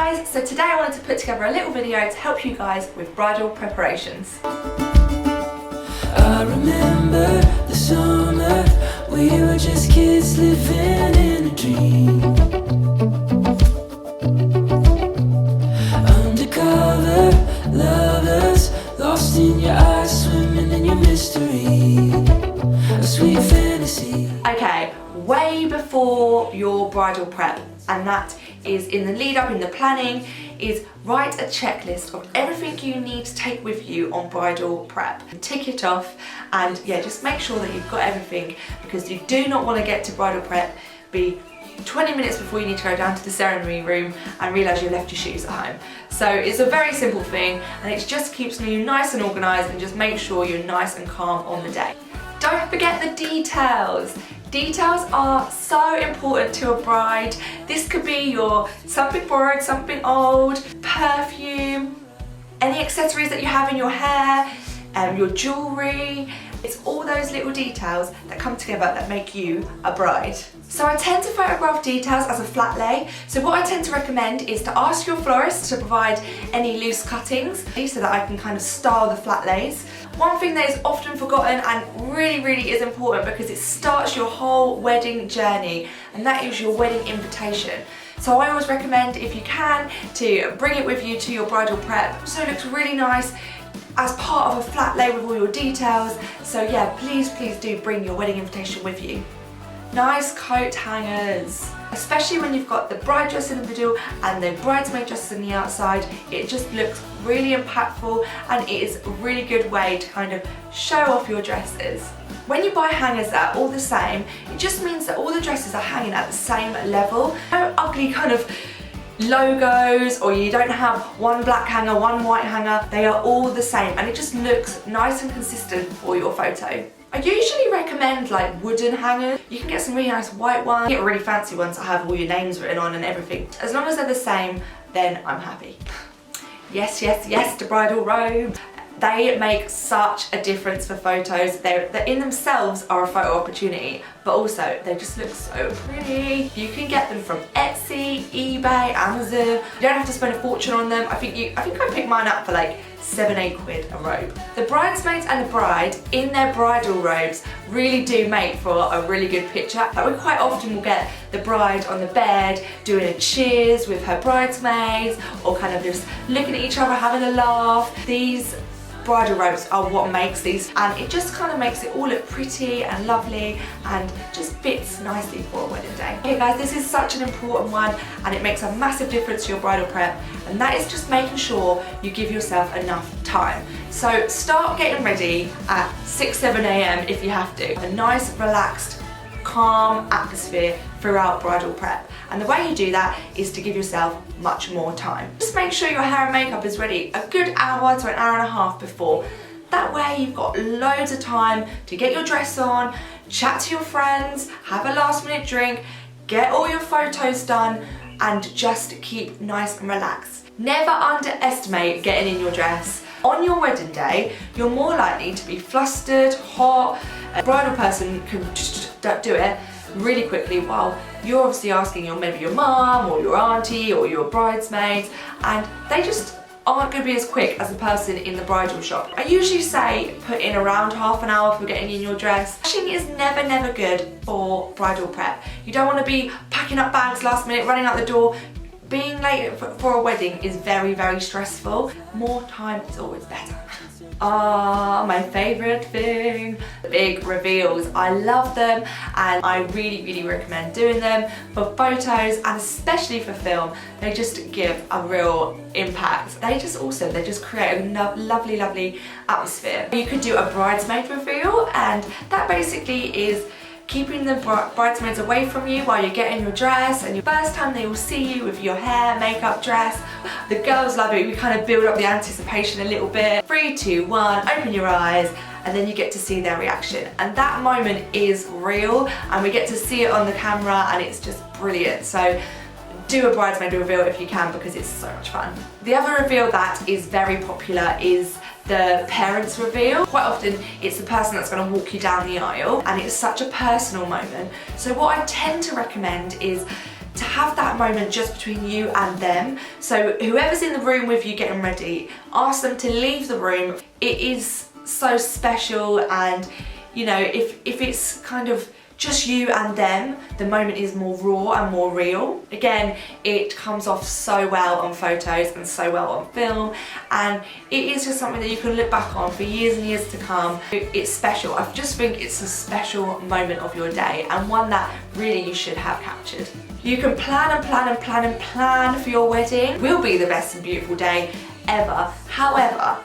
guys, so today I wanted to put together a little video to help you guys with bridal preparations. I remember the summer, we were just kids living in a dream. Undercover lovers, lost in your eyes, swimming in your mystery, a sweet fantasy. Okay, way before your bridal prep, and that is in the lead up, in the planning, is write a checklist of everything you need to take with you on bridal prep. Tick it off, and yeah, just make sure that you've got everything, because you do not want to get to bridal prep, be 20 minutes before you need to go down to the ceremony room and realise you left your shoes at home. So it's a very simple thing, and it just keeps you nice and organised and just make sure you're nice and calm on the day. Don't forget the details. Details are so important to a bride. This could be your something borrowed, something old, perfume, any accessories that you have in your hair, your jewellery. It's all those little details that come together that make you a bride. So I tend to photograph details as a flat lay. So what I tend to recommend is to ask your florist to provide any loose cuttings so that I can kind of style the flat lays. One thing that is often forgotten and really is important, because it starts your whole wedding journey, and that is your wedding invitation. So I always recommend, if you can, to bring it with you to your bridal prep, so it looks really nice as part of a flat lay with all your details. So yeah, please do bring your wedding invitation with you. Nice coat hangers, especially when you've got the bride dress in the middle and the bridesmaid dresses on the outside. It just looks really impactful, and it is a really good way to kind of show off your dresses. When you buy hangers that are all the same, it just means that all the dresses are hanging at the same level. No ugly kind of logos, or you don't have one black hanger, one white hanger. They are all the same, and it just looks nice and consistent for your photo. I usually recommend like wooden hangers. You can get some really nice white ones, get really fancy ones that have all your names written on and everything. As long as they're the same, then I'm happy. Yes, the bridal robe. They make such a difference for photos. They in themselves are a photo opportunity, but also they just look so pretty. You can get them from Etsy, eBay, Amazon. You don't have to spend a fortune on them. I think I picked mine up for like 7-8 quid a robe. The bridesmaids and the bride in their bridal robes really do make for a really good picture. Like, we quite often will get the bride on the bed doing a cheers with her bridesmaids, or kind of just looking at each other having a laugh. These bridal robes are what makes these, and it just kind of makes it all look pretty and lovely and just fits nicely for a wedding day. Okay guys, this is such an important one, and it makes a massive difference to your bridal prep, and that is just making sure you give yourself enough time. So start getting ready at 6-7 a.m. if you have to. A nice, relaxed, calm atmosphere throughout bridal prep, and the way you do that is to give yourself much more time. Just make sure your hair and makeup is ready a good hour to an hour and a half before. That way you've got loads of time to get your dress on, chat to your friends, have a last minute drink, get all your photos done, and just keep nice and relaxed. Never underestimate getting in your dress. On your wedding day, you're more likely to be flustered, hot. A bridal person can just do it really quickly, while you're obviously asking maybe your mum or your auntie or your bridesmaids, and they just aren't going to be as quick as the person in the bridal shop. I usually say put in around half an hour for getting in your dress. Rushing is never good for bridal prep. You don't want to be packing up bags last minute, running out the door. Being late for a wedding is very stressful. More time is always better. Ah, my favourite thing, the big reveals. I love them, and I really recommend doing them for photos, and especially for film. They just give a real impact. They just create a lovely atmosphere. You could do a bridesmaid reveal, and that basically is keeping the bridesmaids away from you while you're getting your dress, and your first time they will see you with your hair, makeup, dress. The girls love it. We kind of build up the anticipation a little bit. 3, 2, 1, open your eyes, and then you get to see their reaction. And that moment is real, and we get to see it on the camera, and it's just brilliant. So do a bridesmaid reveal if you can, because it's so much fun. The other reveal that is very popular is the parents reveal. Quite often it's the person that's going to walk you down the aisle, and it's such a personal moment. So what I tend to recommend is to have that moment just between you and them. So whoever's in the room with you getting ready, ask them to leave the room. It is so special, and you know, if it's kind of just you and them, the moment is more raw and more real. Again, it comes off so well on photos and so well on film, and it is just something that you can look back on for years and years to come. It's special. I just think it's a special moment of your day, and one that really you should have captured. You can plan and plan and plan and plan for your wedding. It will be the best and beautiful day ever. However,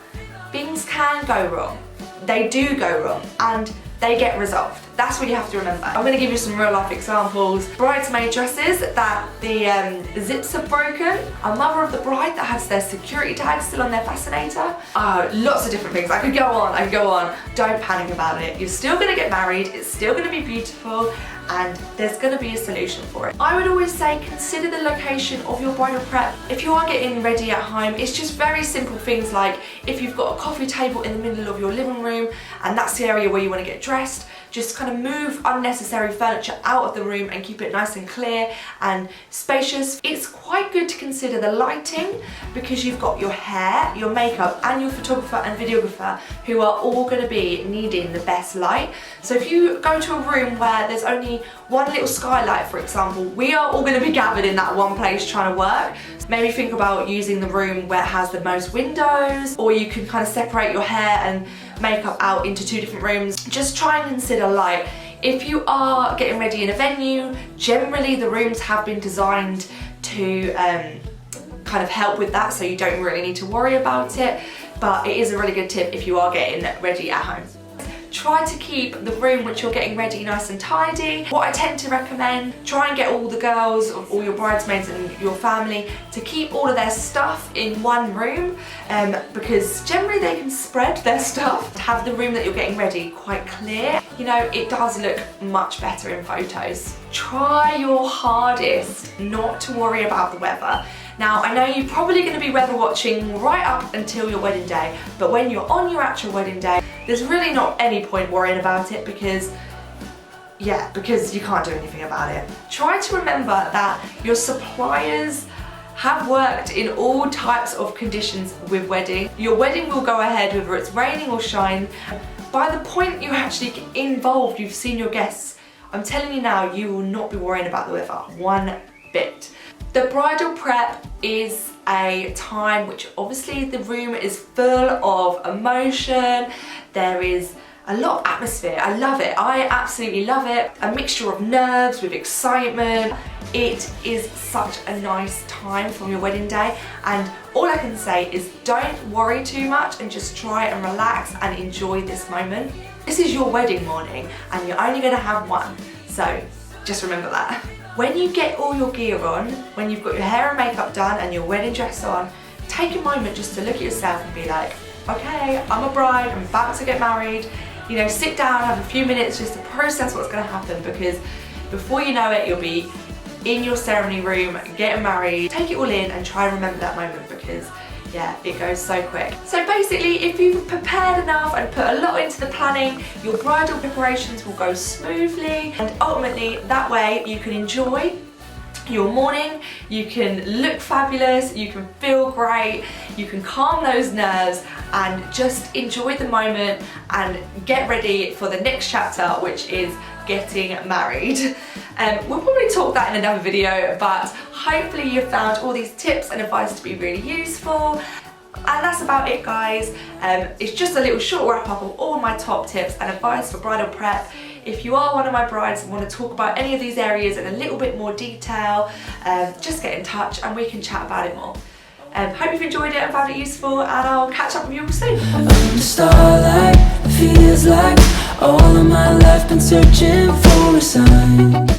things can go wrong. They do go wrong, and they get resolved. That's what you have to remember. I'm going to give you some real life examples. Bridesmaid dresses that the zips are broken. A mother of the bride that has their security tag still on their fascinator. Lots of different things. I could go on. Don't panic about it. You're still going to get married. It's still going to be beautiful, and there's going to be a solution for it. I would always say consider the location of your bridal prep. If you are getting ready at home, it's just very simple things like if you've got a coffee table in the middle of your living room and that's the area where you want to get dressed, just kind of move unnecessary furniture out of the room and keep it nice and clear and spacious. It's quite good to consider the lighting, because you've got your hair, your makeup and your photographer and videographer who are all going to be needing the best light. So if you go to a room where there's only one little skylight, for example, we are all going to be gathered in that one place trying to work. Maybe think about using the room where it has the most windows, or you can kind of separate your hair and makeup out into two different rooms. Just try and consider light. If you are getting ready in a venue, generally the rooms have been designed to kind of help with that, so you don't really need to worry about it, but it is a really good tip if you are getting ready at home. Try to keep the room which you're getting ready nice and tidy. What I tend to recommend, try and get all the girls, all your bridesmaids and your family to keep all of their stuff in one room, because generally they can spread their stuff. Have the room that you're getting ready quite clear. You know, it does look much better in photos. Try your hardest not to worry about the weather. Now, I know you're probably going to be weather watching right up until your wedding day, but when you're on your actual wedding day, there's really not any point worrying about it, because you can't do anything about it. Try to remember that your suppliers have worked in all types of conditions with wedding. Your wedding will go ahead whether it's raining or shine. By the point you actually get involved, you've seen your guests. I'm telling you now, you will not be worrying about the weather one bit. The bridal prep is a time which obviously the room is full of emotion. There is a lot of atmosphere. I love it. I absolutely love it. A mixture of nerves with excitement. It is such a nice time from your wedding day, and all I can say is don't worry too much and just try and relax and enjoy this moment. This is your wedding morning and you're only going to have one, so just remember that. When you get all your gear on, when you've got your hair and makeup done and your wedding dress on, take a moment just to look at yourself and be like, okay, I'm a bride, I'm about to get married. You know, sit down, have a few minutes just to process what's going to happen, because before you know it, you'll be in your ceremony room, getting married. Take it all in and try and remember that moment, because yeah, it goes so quick. So basically, if you've prepared enough and put a lot into the planning, your bridal preparations will go smoothly, and ultimately that way you can enjoy your morning, you can look fabulous, you can feel great, you can calm those nerves and just enjoy the moment and get ready for the next chapter, which is getting married. We'll probably talk that in another video, but hopefully you found all these tips and advice to be really useful. And that's about it, guys. It's just a little short wrap up of all my top tips and advice for bridal prep. If you are one of my brides and want to talk about any of these areas in a little bit more detail, just get in touch and we can chat about it more. Hope you've enjoyed it and found it useful, and I'll catch up with you all soon. Under starlight, feels like all of my life been searching for a sign.